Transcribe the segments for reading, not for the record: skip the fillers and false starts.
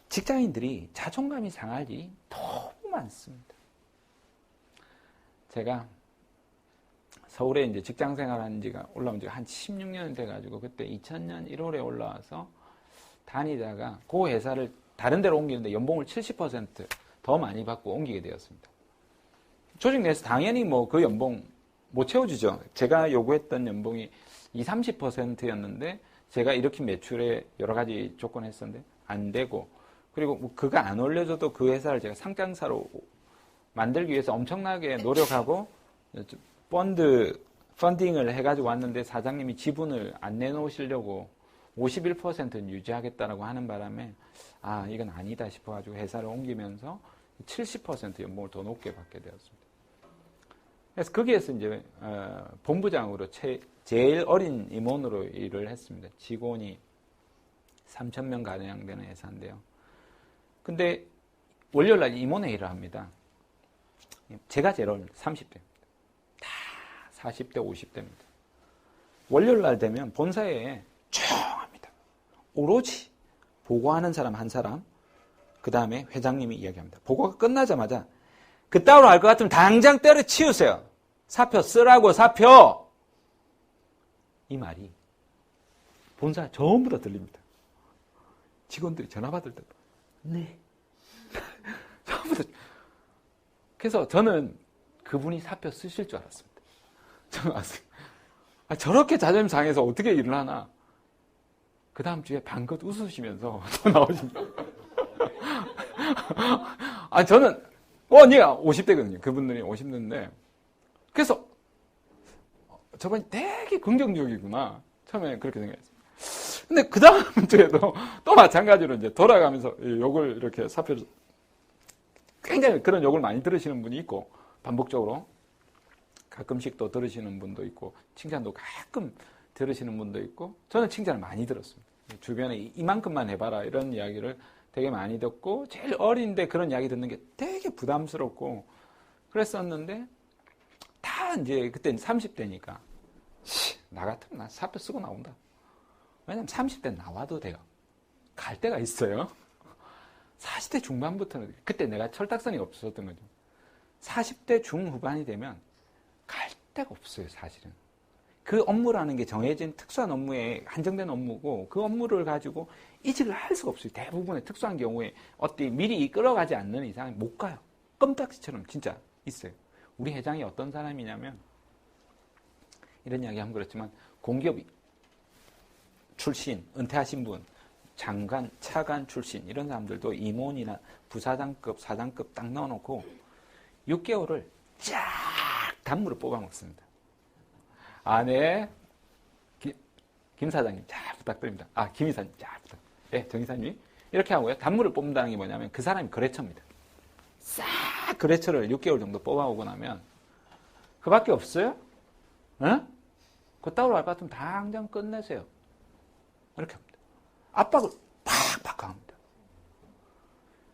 직장인들이 자존감이 상할 일이 너무 많습니다. 제가 서울에 이제 직장 생활한 지가 올라온 지가 한 16년 돼가지고 그때 2000년 1월에 올라와서 다니다가 그 회사를 다른 데로 옮기는데 연봉을 70% 더 많이 받고 옮기게 되었습니다. 조직 내에서 당연히 뭐 그 연봉 못 채워주죠. 제가 요구했던 연봉이 20, 30%였는데 제가 이렇게 매출에 여러 가지 조건 했었는데 안 되고, 그리고 뭐 그가 안 올려줘도 그 회사를 제가 상장사로 만들기 위해서 엄청나게 노력하고 펀딩을 해가지고 왔는데 사장님이 지분을 안 내놓으시려고 51%는 유지하겠다라고 하는 바람에 아, 이건 아니다 싶어가지고 회사를 옮기면서 70% 연봉을 더 높게 받게 되었습니다. 그래서 거기에서 이제 본부장으로 제일 어린 임원으로 일을 했습니다. 직원이 3,000명 가량 되는 회사인데요. 근데 월요일날 임원회의를 합니다. 제가 제일 어린 30대입니다. 다 40대, 50대입니다. 월요일날 되면 본사에 조용합니다. 오로지 보고하는 사람 한 사람, 그 다음에 회장님이 이야기합니다. 보고가 끝나자마자 그따위로 할 것 같으면 당장 때려치우세요. 사표 쓰라고, 사표! 이 말이 본사 전부 다 들립니다. 직원들이 전화 받을 때도 네. 전부 다. 그래서 저는 그분이 사표 쓰실 줄 알았습니다. 저는 저렇게 자존심 상해서 어떻게 일을 하나. 그 다음 주에 방긋 웃으시면서 또 나오십니다. 저는 네가 50대거든요. 그분들이 50대인데. 그래서 저분이 되게 긍정적이구나. 처음에 그렇게 생각했어요. 근데 그 다음 주에도 또 마찬가지로 이제 돌아가면서 욕을 이렇게 사표를 굉장히 그런 욕을 많이 들으시는 분이 있고, 반복적으로 가끔씩 또 들으시는 분도 있고, 칭찬도 가끔 들으시는 분도 있고, 저는 칭찬을 많이 들었습니다. 주변에 이만큼만 해봐라 이런 이야기를 되게 많이 듣고, 제일 어린데 그런 이야기 듣는 게 되게 부담스럽고 그랬었는데, 다 이제 그때는 30대니까 나 같으면 난 사표 쓰고 나온다. 왜냐면 30대 나와도 돼요. 갈 데가 있어요. 40대 중반부터는, 그때 내가 철딱선이 없었던 거죠. 40대 중후반이 되면 갈 데가 없어요, 사실은. 그 업무라는 게 정해진 특수한 업무에 한정된 업무고, 그 업무를 가지고 이직을 할 수가 없어요. 대부분의 특수한 경우에 어디 미리 이끌어가지 않는 이상은 못 가요. 껌딱지처럼 진짜 있어요. 우리 회장이 어떤 사람이냐면, 이런 이야기 하면 그렇지만, 공기업 출신, 은퇴하신 분, 장관, 차관 출신, 이런 사람들도 임원이나 부사장급, 사장급 딱 넣어놓고 6개월을 쫙 단무를 뽑아 먹습니다. 네. 김 사장님 잘 부탁드립니다. 김 이사님 잘 부탁드립니다. 네, 정 이사님. 이렇게 하고요. 단무를 뽑는다는 게 뭐냐면 그 사람이 거래처입니다. 싹 거래처를 6개월 정도 뽑아오고 나면 그밖에 없어요? 응? 그따위로 할 것 같으면 당장 끝내세요. 이렇게 합니다. 압박을 팍팍 강합니다.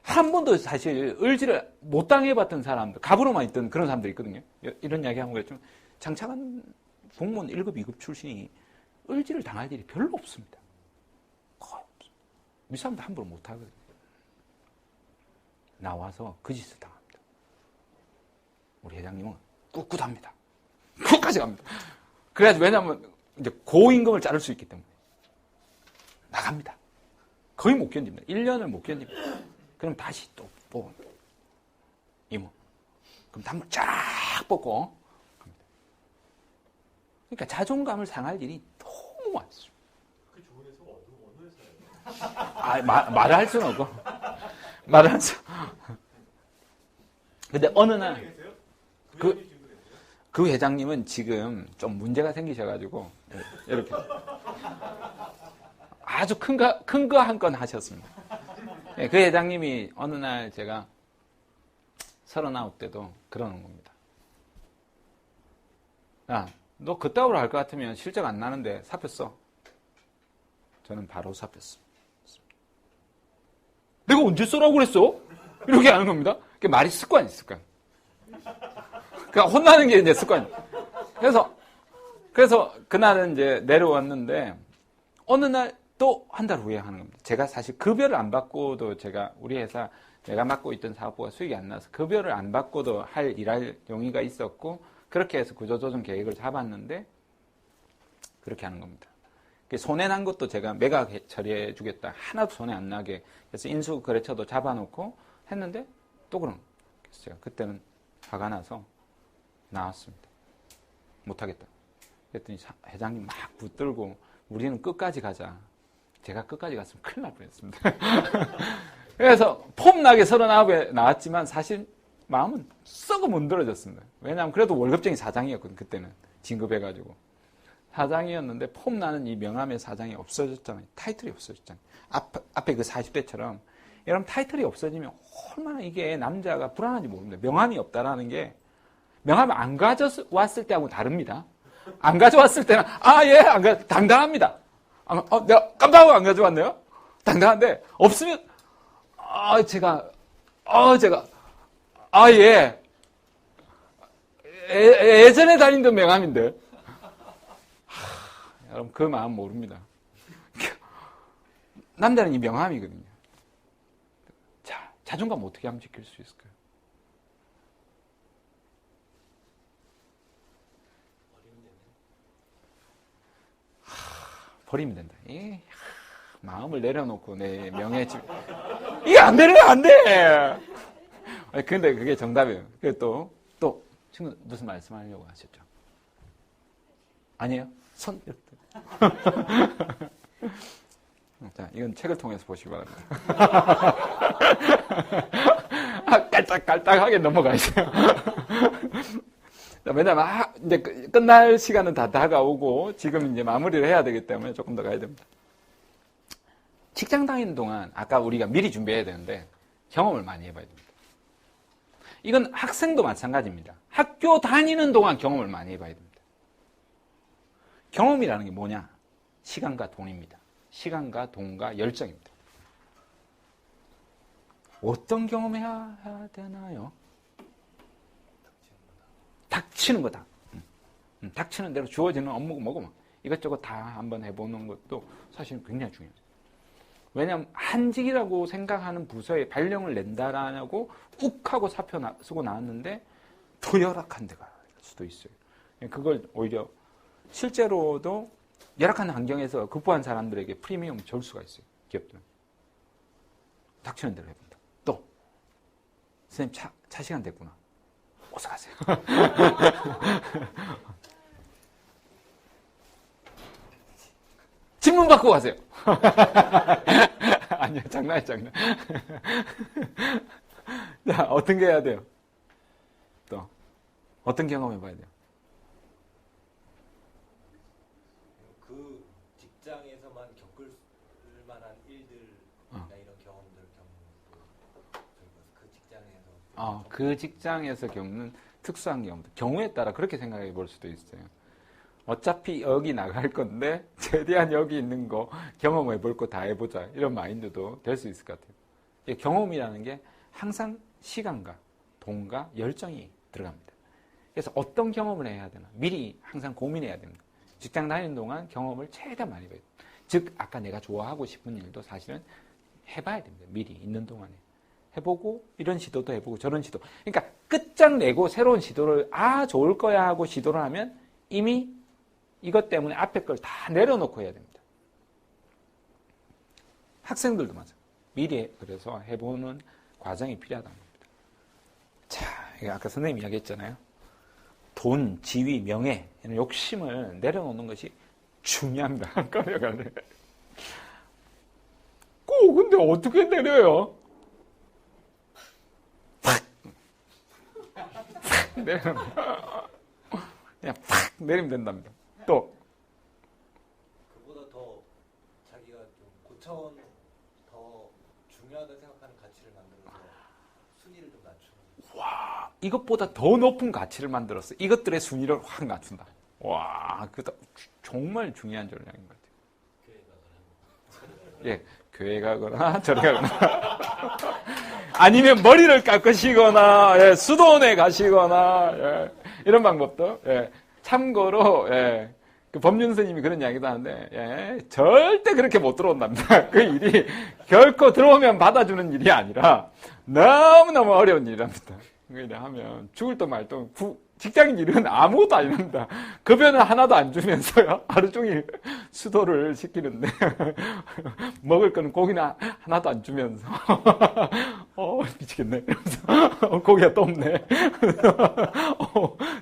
한 번도 사실 을지를 못 당해봤던 사람들, 갑으로만 있던 그런 사람들이 있거든요. 이런 이야기 하면 그랬지만, 장차관 공무원 1급, 2급 출신이 을지를 당할 일이 별로 없습니다. 거의 없습니다. 이 사람도 함부로 못 하거든요. 나와서 그 짓을 당합니다. 우리 회장님은 꿋꿋합니다. 끝까지 갑니다. 그래야지, 왜냐하면 이제 고임금을 자를 수 있기 때문에. 나갑니다. 거의 못 견딥니다. 1년을 못 견딥니다. 그럼 다시 또 뽑습니다. 임원. 그럼 단물 쫙 뽑고 갑니다. 그러니까 자존감을 상할 일이 너무 많습니다. 그 좋은 회사가 어느 회사예요? 말을 할 수는 없고. 말을 할 수. 근데 어느 날 그 회장님은 지금 좀 문제가 생기셔가지고 이렇게 아주 큰 거 한 건 하셨습니다. 네, 그 회장님이 어느 날 제가 39대도 그러는 겁니다. 야, 너 그따위로 할 것 같으면 실적 안 나는데 사표 써. 저는 바로 사표 써. 내가 언제 써라고 그랬어? 이렇게 하는 겁니다. 그게 말이 습관이 습관. 그러니까 혼나는 게 이제 습관. 그래서 그날은 이제 내려왔는데, 어느 날 또 한 달 후에 하는 겁니다. 제가 사실 급여를 안 받고도 우리 회사 내가 맡고 있던 사업부가 수익이 안 나서 급여를 안 받고도 일할 용의가 있었고 그렇게 해서 구조조정 계획을 잡았는데 그렇게 하는 겁니다. 손해 난 것도 제가 매각 처리해 주겠다. 하나도 손해 안 나게. 그래서 인수 거래처도 잡아놓고 했는데 또 그런 거예요. 그래서 제가 그때는 화가 나서 나왔습니다. 못하겠다. 그랬더니 회장님 막 붙들고 우리는 끝까지 가자. 제가 끝까지 갔으면 큰일 날 뻔했습니다. 그래서 폼나게 39에 나왔지만 사실 마음은 썩어 문드러졌습니다. 왜냐하면 그래도 월급쟁이 사장이었거든요. 그때는 진급해가지고. 사장이었는데 폼나는 이 명함의 사장이 없어졌잖아요. 타이틀이 없어졌잖아요. 앞에 그 40대처럼 여러분 타이틀이 없어지면 얼마나 이게 남자가 불안한지 모릅니다. 명함이 없다라는 게 명함을 안 가져왔을 때하고 다릅니다. 안 가져왔을 때는 당당합니다. 내가 깜빡하고 안 가져왔네요. 당당한데 없으면 예전에 다니던 명함인데 여러분 그 마음 모릅니다. 남자는 이 명함이거든요. 자, 자존감 어떻게 하면 지킬 수 있을까요? 버리면 된다. 마음을 내려놓고 내 명예 집 이게 안 되면 안 돼. 근데 그게 정답이에요. 또 친구 무슨 말씀하려고 하셨죠? 아니에요? 손 이렇게. 자, 이건 책을 통해서 보시기 바랍니다. 깔딱깔딱하게 넘어가세요. 왜냐면 이제 끝날 시간은 다 다가오고 지금 이제 마무리를 해야 되기 때문에 조금 더 가야 됩니다. 직장 다니는 동안 아까 우리가 미리 준비해야 되는데 경험을 많이 해봐야 됩니다. 이건 학생도 마찬가지입니다. 학교 다니는 동안 경험을 많이 해봐야 됩니다. 경험이라는 게 뭐냐? 시간과 돈입니다. 시간과 돈과 열정입니다. 어떤 경험해야 되나요? 닥치는 거다. 닥치는 대로 주어지는 업무고 뭐고 이것저것 다 한번 해보는 것도 사실 굉장히 중요해요. 왜냐하면 한직이라고 생각하는 부서에 발령을 낸다라고 욱 하고 사표 쓰고 나왔는데 더 열악한 데가 갈 수도 있어요. 그걸 오히려 실제로도 열악한 환경에서 극복한 사람들에게 프리미엄 줄 수가 있어요. 기업들은. 닥치는 대로 해본다. 또 선생님 차 시간 됐구나. 어서 가세요. 질문 받고 가세요. 아니요, 장난. 자, 어떤 게 해야 돼요? 또 어떤 경험 해봐야 돼요? 그 직장에서만 겪을 만한 일들이나 이런 경험들 그 직장에서 그 직장에서 겪는 특수한 경험들 경우에 따라 그렇게 생각해 볼 수도 있어요. 어차피 여기 나갈 건데 최대한 여기 있는 거 경험해 볼 거 다 해보자 이런 마인드도 될 수 있을 것 같아요. 경험이라는 게 항상 시간과 돈과 열정이 들어갑니다. 그래서 어떤 경험을 해야 되나 미리 항상 고민해야 됩니다. 직장 다니는 동안 경험을 최대한 많이 해야 돼요. 즉 아까 내가 좋아하고 싶은 일도 사실은 해봐야 됩니다. 미리 있는 동안에 해보고 이런 시도도 해보고 저런 시도. 그러니까 끝장내고 새로운 시도를 좋을 거야 하고 시도를 하면 이미 이것 때문에 앞에 걸 다 내려놓고 해야 됩니다. 학생들도 마찬가지. 미리 그래서 해보는 과정이 필요하다는 겁니다. 자, 아까 선생님이 이야기했잖아요. 돈, 지위, 명예 이런 욕심을 내려놓는 것이 중요합니다. 꺼내가네. 근데 어떻게 내려요? 팍 내려놓는 그냥 팍 내리면 된답니다. 또 그보다 더 자기가 좀 고차원 더 중요하다 생각하는 가치를 만들어서 순위를 좀 낮추는. 와, 이것보다 더 높은 가치를 만들었어. 이것들의 순위를 확 낮춘다. 와, 그거 정말 중요한 전략인 것 같아요. 예, 교회 가거나 저리 가거나 아니면 머리를 깎으시거나 수도원에 가시거나 이런 방법도 참고로 그 법륜 스님이 그런 이야기도 하는데, 예, 절대 그렇게 못 들어온답니다. 그 일이 결코 들어오면 받아주는 일이 아니라 너무너무 어려운 일이랍니다. 그래 하면 죽을 도 말 도 직장인 일은 아무것도 아닙니다. 급여는 하나도 안 주면서요. 하루 종일 수도를 시키는데 먹을 거는 고기는 하나도 안 주면서 미치겠네. 이러면서 고기가 또 없네.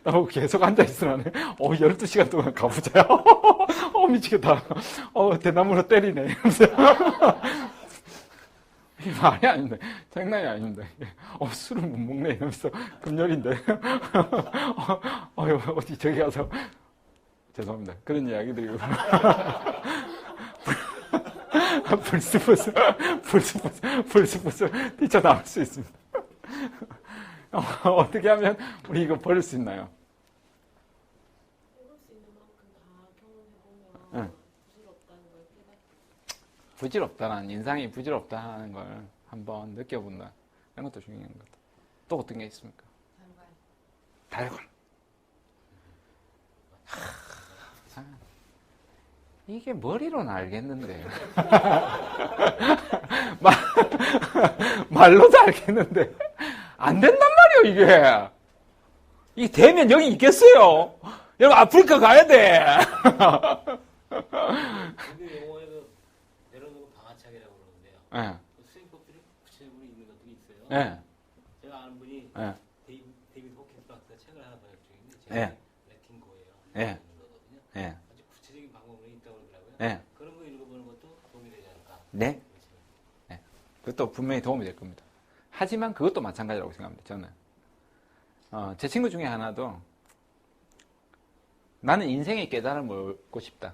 나보고 계속 앉아있으라네. 12시간 동안 가보자요. 미치겠다. 대나무로 때리네. 이러면서 이게 말이 아닌데, 장난이 아닙니다. 술을 못 먹네, 이러면서, 금요일인데. 어디 저기 가서, 죄송합니다. 그런 이야기 드리고. 불스푸스 뛰쳐나올 수 있습니다. 어떻게 하면 우리 이거 버릴 수 있나요? 해볼 수 있는 만큼 다 경험해보면 응. 부질없다는 걸 깨닫고 부질없다는, 인상이 부질없다는 걸 한번 느껴본다. 이런 것도 중요한 것 같아요. 또 어떤 게 있습니까? 달관. 이게 머리로는 알겠는데. 말로도 알겠는데. 안 된단 말이에요, 이게. 이게 되면 여기 있겠어요? 여러분, 아프리카 가야 돼. 우리 용어에도 내려놓고 방아착이라고 그러는데요. 네. 그 수행법들이 구체적으로 있는 것들이 있어요. 네. 제가 아는 분이 네. 데이비드 호킨스 박사가 책을 하나 번역 중인데 제가 네. 레팅고예요. 네. 거거든요. 네. 아주 구체적인 방법론이 있다고 그러더라고요. 네. 그런 거 읽어보는 것도 도움이 되지 않을까. 네. 네. 그것도 분명히 도움이 될 겁니다. 하지만 그것도 마찬가지라고 생각합니다, 저는. 제 친구 중에 하나도 나는 인생의 깨달음을 얻고 싶다.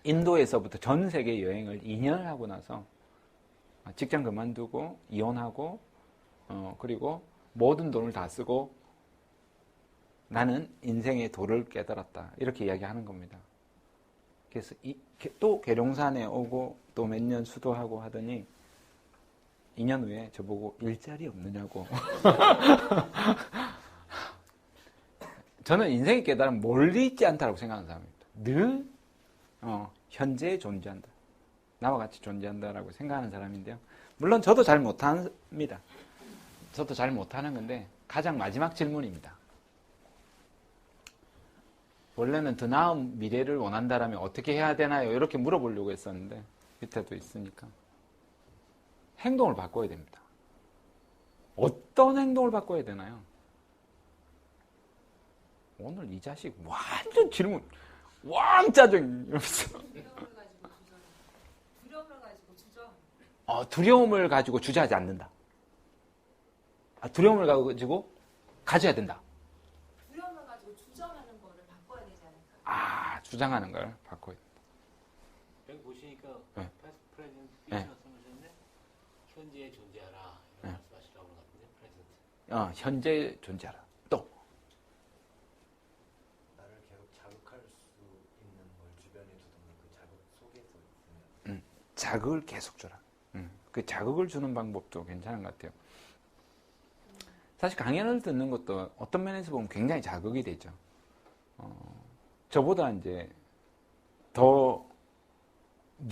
인도에서부터 전 세계 여행을 2년을 하고 나서 직장 그만두고 이혼하고 그리고 모든 돈을 다 쓰고 나는 인생의 도를 깨달았다. 이렇게 이야기하는 겁니다. 그래서 또 계룡산에 오고 또 몇 년 수도하고 하더니 2년 후에 저보고 일자리 없느냐고. 저는 인생의 깨달음은 멀리 있지 않다고 생각하는 사람입니다. 늘 현재에 존재한다. 나와 같이 존재한다라고 생각하는 사람인데요. 물론 저도 잘 못합니다. 저도 잘 못하는 건데 가장 마지막 질문입니다. 원래는 더 나은 미래를 원한다라면 어떻게 해야 되나요? 이렇게 물어보려고 했었는데 밑에도 있으니까 행동을 바꿔야 됩니다. 어떤 행동을 바꿔야 되나요? 오늘 이 자식 완전 질문 왕짜증 이러면서 두려움을 가지고 주저. 두려움을 가지고 주저하지 않는다. 두려움을 가지고 가져야 된다. 두려움을 가지고 주저하는 거를 바꿔야 되지 않을까? 주장하는 걸 바꿔야 된다. 여기 보시니까 네. 패스트 프레젠트 네. 말씀하셨는데 현재에 존재하라 네. 이런 말씀하시라고 그런 것 같은데 프레젠트. 현재 존재하라. 또 나를 계속 자극할 수 있는 걸 주변에 두던 그 자극 속에서 있으면 자극을 계속 줘라. 그 자극을 주는 방법도 괜찮은 것 같아요. 사실 강연을 듣는 것도 어떤 면에서 보면 굉장히 자극이 되죠. 저보다 이제 더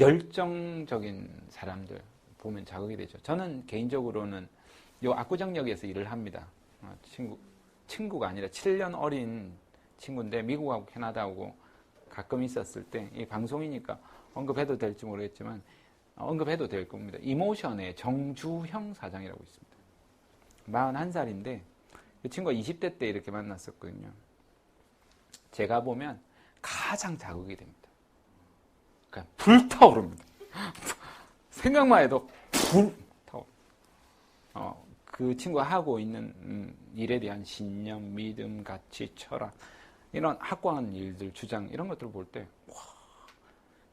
열정적인 사람들 보면 자극이 되죠. 저는 개인적으로는 요 압구정역에서 일을 합니다. 친구가 아니라 7년 어린 친구인데 미국하고 캐나다하고 가끔 있었을 때 이 방송이니까 언급해도 될지 모르겠지만 언급해도 될 겁니다. 이모션의 정주형 사장이라고 있습니다. 41살인데 이 친구가 20대 때 이렇게 만났었거든요. 제가 보면 가장 자극이 됩니다. 그러니까 불타오릅니다. 생각만 해도 불타오릅니다. 그 친구가 하고 있는 일에 대한 신념, 믿음, 가치, 철학 이런 확고한 일들, 주장 이런 것들을 볼 때 와,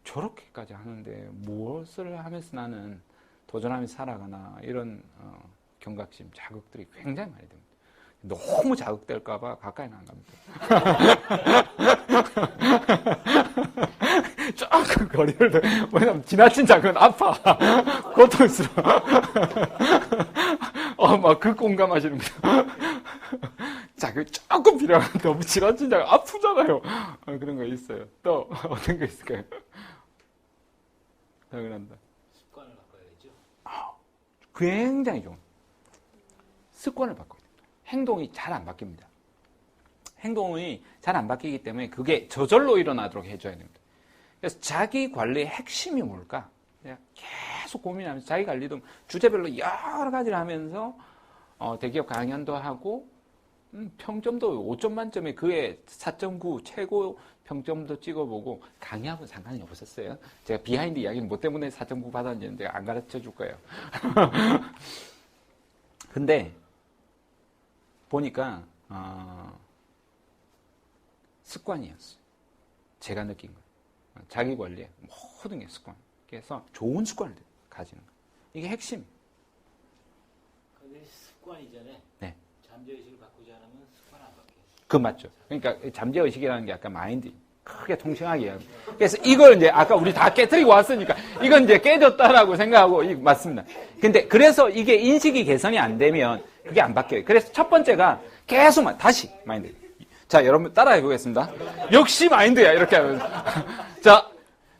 저렇게까지 하는데 무엇을 하면서 나는 도전하면서 살아가나 이런 경각심, 자극들이 굉장히 많이 됩니다. 너무 자극될까봐 가까이는 안 갑니다. 조금 거리를 왜냐면 지나친 자극은 아파, 고통스러워. 막 그 공감하시는 거죠. 자극이 조금 필요한 너무 지나치면 아프잖아요. 그런 거 있어요. 또 어떤 거 있을까요? 더 그런다. 습관을 바꿔야겠죠. 굉장히 좋은 습관을 바꿔야 됩니다. 행동이 잘 안 바뀝니다. 행동이 잘 안 바뀌기 때문에 그게 저절로 일어나도록 해줘야 됩니다. 그래서 자기 관리의 핵심이 뭘까? 내가 계속 고민하면서 자기 관리도 주제별로 여러 가지를 하면서 대기업 강연도 하고 평점도 5점 만점에 그의 4.9 최고 평점도 찍어보고 강의하고는 상관이 없었어요. 제가 비하인드 이야기는 뭐 때문에 4.9 받았는지는 제가 안 가르쳐 줄 거예요. 근데 보니까 습관이었어요. 제가 느낀 거예요. 자기 관리에 모든 게 습관. 그래서 좋은 습관을 가지는 거예요. 이게 핵심. 근데 습관 이전에 네. 잠재의식을 바꾸지 않으면 습관 안 바뀌어요. 그 맞죠. 그러니까 잠재의식이라는 게 아까 마인드 크게 통칭하게 이야기합니다. 그래서 이걸 이제 아까 우리 다 깨뜨리고 왔으니까 이건 이제 깨졌다라고 생각하고 맞습니다. 근데 그래서 이게 인식이 개선이 안 되면 그게 안 바뀌어요. 그래서 첫 번째가 계속 다시 마인드. 자, 여러분 따라해 보겠습니다. 역시 마인드야. 이렇게 하면. 자,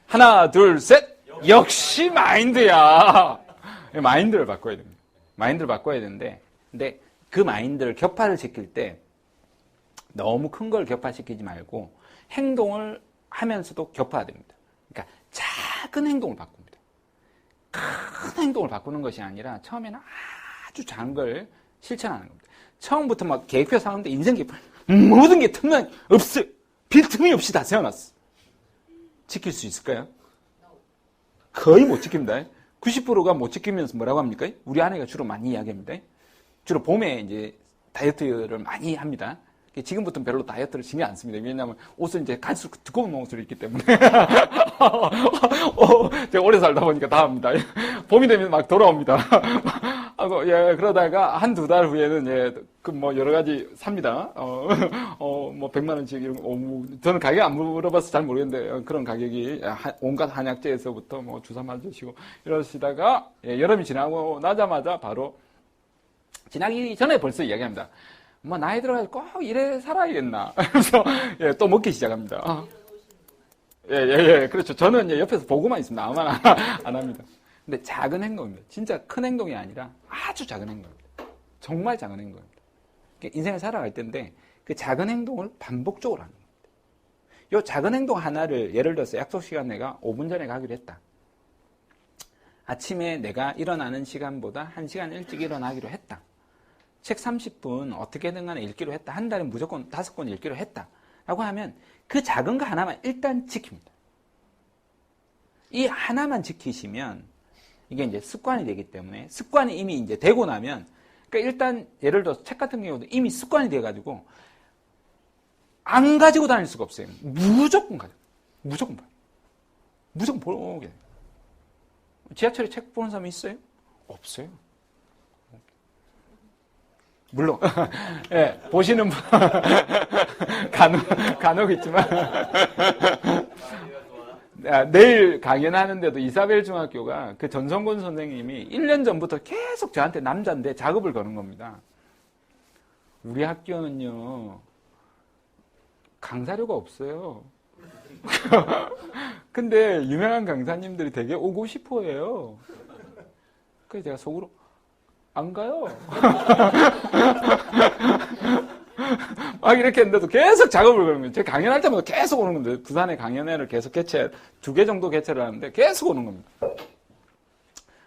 하나, 둘, 셋. 역시 마인드야. 마인드를 바꿔야 됩니다. 마인드를 바꿔야 되는데, 근데 그 마인드를 격파를 시킬 때 너무 큰 걸 격파시키지 말고 행동을 하면서도 격파됩니다. 그러니까 작은 행동을 바꿉니다. 큰 행동을 바꾸는 것이 아니라 처음에는 아주 작은 걸 실천하는 겁니다. 처음부터 막 계획표 사는데 인생 계획표 모든 게 틈만 없어요. 빈틈이 없이 다 세워놨어. 지킬 수 있을까요? 거의 못 지킵니다. 90%가 못 지키면서 뭐라고 합니까? 우리 아내가 주로 많이 이야기합니다. 주로 봄에 이제 다이어트를 많이 합니다. 지금부터는 별로 다이어트를 신경 안 씁니다. 왜냐하면 옷을 이제 갈수록 두꺼운 옷을 입기 때문에. 제가 오래 살다 보니까 다 합니다. 봄이 되면 막 돌아옵니다. 예, 그러다가 한두 달 후에는 예, 그 뭐 여러 가지 삽니다. 뭐 100만 원씩 이런 거. 저는 가격 안 물어봐서 잘 모르겠는데 그런 가격이 온갖 한약재에서부터 뭐 주사 맞으시고 이러시다가 예, 여름이 지나고 나자마자 바로 지나기 전에 벌써 이야기합니다. 뭐 나이 들어가지고 꼭 이래 살아야겠나. 그래서 예, 또 먹기 시작합니다. 예, 그렇죠. 저는 예, 옆에서 보고만 있습니다. 아무나 안 합니다. 근데 작은 행동입니다. 진짜 큰 행동이 아니라 아주 작은 행동입니다. 정말 작은 행동입니다. 인생을 살아갈 때인데 그 작은 행동을 반복적으로 하는 겁니다. 이 작은 행동 하나를 예를 들어서 약속 시간 내가 5분 전에 가기로 했다. 아침에 내가 일어나는 시간보다 1시간 일찍 일어나기로 했다. 책 30분 어떻게든 간에 읽기로 했다. 한 달에 무조건 5권 읽기로 했다. 라고 하면 그 작은 거 하나만 일단 지킵니다. 이 하나만 지키시면 이게 이제 습관이 되기 때문에 습관이 이미 이제 되고 나면 그러니까 일단 예를 들어서 책 같은 경우도 이미 습관이 돼가지고 안 가지고 다닐 수가 없어요. 무조건 가져. 무조건 봐요. 무조건 보게 돼요. 지하철에 책 보는 사람이 있어요? 없어요. 물론 예, 보시는 분 간혹 있지만 내일 강연하는데도 이사벨 중학교가 그 전성곤 선생님이 1년 전부터 계속 저한테 남자인데 작업을 거는 겁니다. 우리 학교는요 강사료가 없어요. 근데 유명한 강사님들이 되게 오고 싶어 해요. 그래서 제가 속으로 안 가요. 막 이렇게 했는데도 계속 작업을 거는 거예요. 제가 강연할 때마다 계속 오는 건데, 부산에 강연회를 계속 2개 정도 개최를 하는데 계속 오는 겁니다.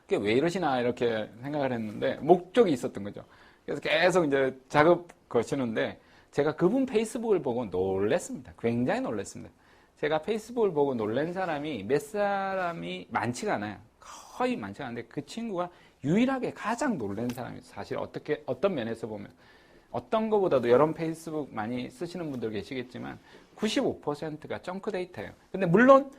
그게 왜 이러시나 이렇게 생각을 했는데, 목적이 있었던 거죠. 그래서 계속 이제 작업 거시는데, 제가 그분 페이스북을 보고 놀랬습니다. 굉장히 놀랬습니다. 제가 페이스북을 보고 놀란 사람이 몇 사람이 많지가 않아요. 거의 많지가 않은데, 그 친구가 유일하게 가장 놀란 사람이 사실 어떤 면에서 보면 어떤 것보다도 여러분 페이스북 많이 쓰시는 분들 계시겠지만 95%가 정크 데이터예요. 근데 물론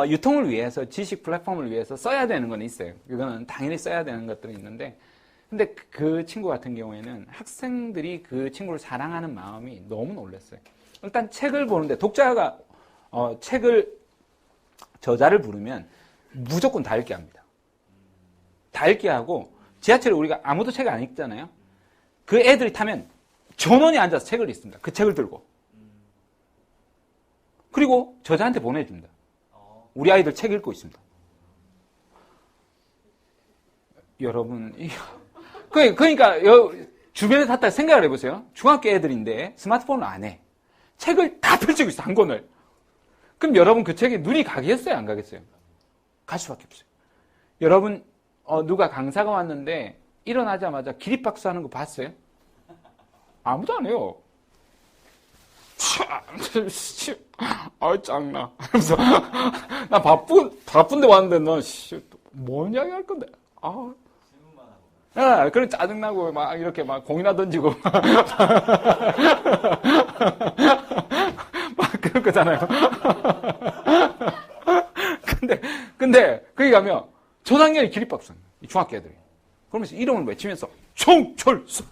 유통을 위해서 지식 플랫폼을 위해서 써야 되는 건 있어요. 이거는 당연히 써야 되는 것들이 있는데 근데 그 친구 같은 경우에는 학생들이 그 친구를 사랑하는 마음이 너무 놀랐어요. 일단 책을 보는데 독자가 책을 저자를 부르면 무조건 다 읽게 합니다. 다 읽게 하고 지하철에 우리가 아무도 책 안 읽잖아요. 그 애들이 타면 전원이 앉아서 책을 읽습니다. 그 책을 들고. 그리고 저자한테 보내줍니다. 우리 아이들 책 읽고 있습니다. 여러분, 그러니까 주변에 샀다 생각을 해보세요. 중학교 애들인데 스마트폰을 안 해. 책을 다 펼치고 있어, 한 권을. 그럼 여러분 그 책에 눈이 가겠어요, 안 가겠어요? 갈 수밖에 없어요. 여러분, 누가 강사가 왔는데 일어나자마자 기립박수 하는 거 봤어요? 아무도 안 해요. 짱나. 그래서 나 바쁜데 왔는데 너 뭔 이야기 할 건데? 그래 짜증나고 막 이렇게 막 공이나 던지고 막 그럴 거잖아요. 근데 거기 가면 전학년이 기립박수 합니다. 중학교 애들이. 그러면서 이름을 외치면서 정철수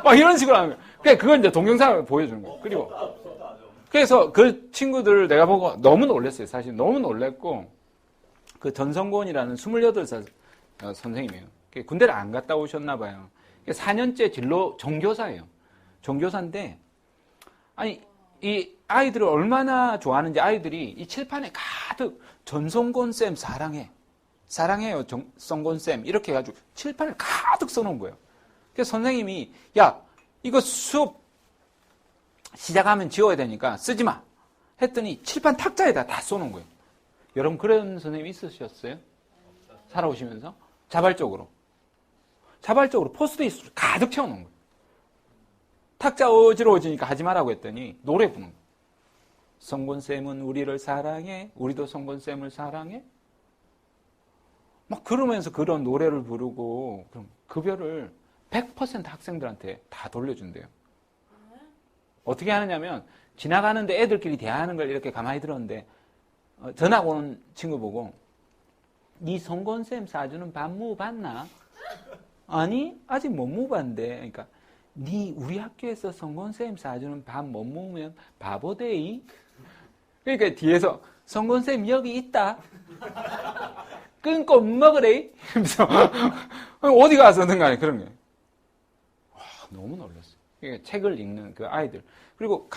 막 이런 식으로 하는 거예요. 그러니까 그걸 이제 동영상을 보여주는 거예요. 그리고 그래서 그 친구들을 내가 보고 너무 놀랐어요. 사실 너무 놀랐고 그 전성곤이라는 28살 선생님이에요. 군대를 안 갔다 오셨나 봐요. 4년째 진로 정교사예요. 정교사인데 아니 이 아이들을 얼마나 좋아하는지 아이들이 이 칠판에 가득 전성곤 쌤 사랑해요 성곤 쌤 이렇게 해가지고 칠판을 가득 써놓은 거예요. 그래서 선생님이 야 이거 수업 시작하면 지워야 되니까 쓰지 마 했더니 칠판 탁자에다 다 써놓은 거예요. 여러분 그런 선생님이 있으셨어요? 살아오시면서 자발적으로 포스트잇을 가득 채워놓은 거예요. 탁자 어지러워지니까 하지 말라고 했더니 노래 부르는 거예요. 성곤쌤은 우리를 사랑해 우리도 성곤쌤을 사랑해 막 그러면서 그런 노래를 부르고 그럼 급여를 100% 학생들한테 다 돌려준대요. 어떻게 하느냐면 지나가는데 애들끼리 대화하는 걸 이렇게 가만히 들었는데 전화 오는 친구 보고 네 성곤쌤 사주는 밥 먹어봤나? 아니 아직 못 먹어봤는데 그러니까 네 우리 학교에서 성곤쌤 사주는 밥 못 먹으면 바보데이? 그러니까 뒤에서 성곤쌤 여기 있다 끊고 먹으래 이러면서 어디 가서든 간에 그런 거예요. 와, 너무 놀랐어요. 그러니까 책을 읽는 그 아이들 그리고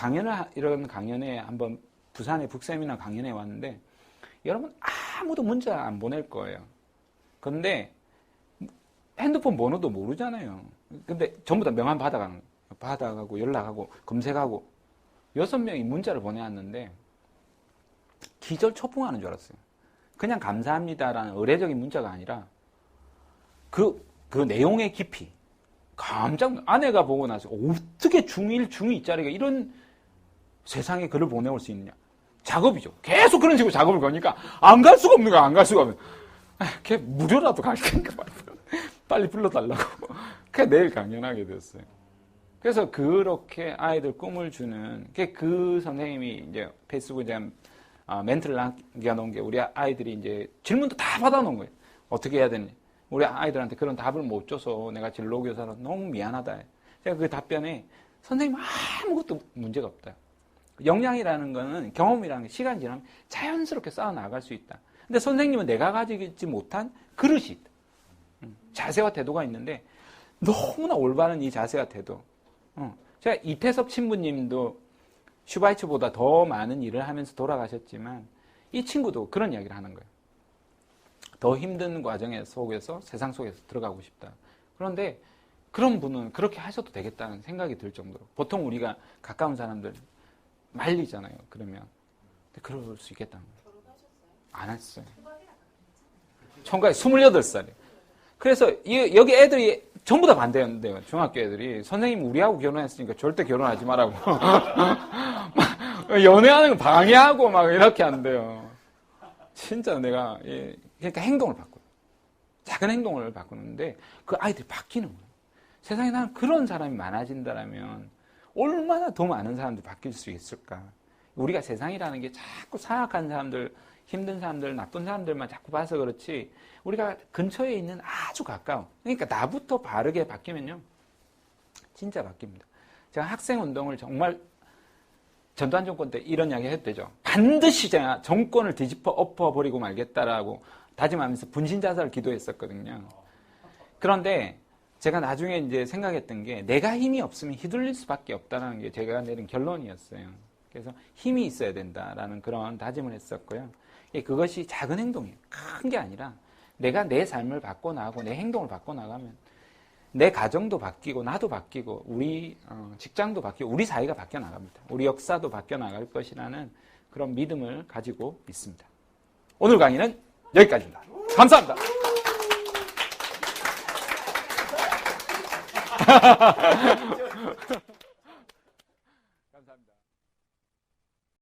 이런 강연에 한번 부산의 북세미나 강연에 왔는데 여러분 아무도 문자 안 보낼 거예요. 그런데 핸드폰 번호도 모르잖아요. 근데 전부 다 명함 받아가고 연락하고 검색하고 6명이 문자를 보내왔는데 기절초풍하는 줄 알았어요. 그냥 감사합니다라는 의례적인 문자가 아니라 그 내용의 깊이 아내가 보고 나서 어떻게 중1, 중2짜리가 이런 세상에 글을 보내올 수 있느냐. 작업이죠. 계속 그런 식으로 작업을 거니까 안 갈 수가 없는 거야. 안 갈 수가 없는 거야. 걔 무료라도 갈 테니까 빨리 불러달라고. 그래서 내일 강연하게 됐어요. 그래서 그렇게 아이들 꿈을 주는 그 선생님이 이제 페이스북에 멘트를 남겨놓은 게 우리 아이들이 이제 질문도 다 받아놓은 거예요. 어떻게 해야 되는지. 우리 아이들한테 그런 답을 못 줘서 내가 진로교사로 너무 미안하다. 제가 그 답변에 선생님 아무것도 문제가 없다. 역량이라는 거는 경험이라는 게 시간 지나면 자연스럽게 쌓아 나갈 수 있다. 근데 선생님은 내가 가지지 못한 그릇이 있다. 자세와 태도가 있는데 너무나 올바른 이 자세와 태도. 제가 이태섭 신부님도 슈바이처보다 더 많은 일을 하면서 돌아가셨지만 이 친구도 그런 이야기를 하는 거예요. 더 힘든 과정의 속에서 세상 속에서 들어가고 싶다. 그런데 그런 분은 그렇게 하셔도 되겠다는 생각이 들 정도로 보통 우리가 가까운 사람들 말리잖아요. 그러면 근데 그럴 수 있겠다는 거예요. 결혼하셨어요? 안 했어요. 총각이 28살이에요. 그래서 여기 애들이 전부 다 반대한대요. 중학교 애들이. 선생님 우리하고 결혼했으니까 절대 결혼하지 말라고. 연애하는 거 방해하고 막 이렇게 한대요. 진짜 내가 그러니까 행동을 바꿔요. 작은 행동을 바꾸는데 그 아이들이 바뀌는 거예요. 세상에 나는 그런 사람이 많아진다면 얼마나 더 많은 사람들이 바뀔 수 있을까. 우리가 세상이라는 게 자꾸 사악한 사람들, 힘든 사람들, 나쁜 사람들만 자꾸 봐서 그렇지 우리가 근처에 있는 아주 가까운 그러니까 나부터 바르게 바뀌면요 진짜 바뀝니다. 제가 학생운동을 정말 전두환 정권 때 이런 이야기 해도 되죠. 반드시 제가 정권을 뒤집어 엎어버리고 말겠다라고 다짐하면서 분신자살 기도했었거든요. 그런데 제가 나중에 이제 생각했던 게 내가 힘이 없으면 휘둘릴 수밖에 없다는 게 제가 내린 결론이었어요. 그래서 힘이 있어야 된다라는 그런 다짐을 했었고요. 그것이 작은 행동이에요. 큰 게 아니라 내가 내 삶을 바꿔나가고 내 행동을 바꿔나가면 내 가정도 바뀌고 나도 바뀌고 우리 직장도 바뀌고 우리 사회가 바뀌어 나갑니다. 우리 역사도 바뀌어 나갈 것이라는 그런 믿음을 가지고 있습니다. 오늘 강의는 여기까지입니다. 감사합니다.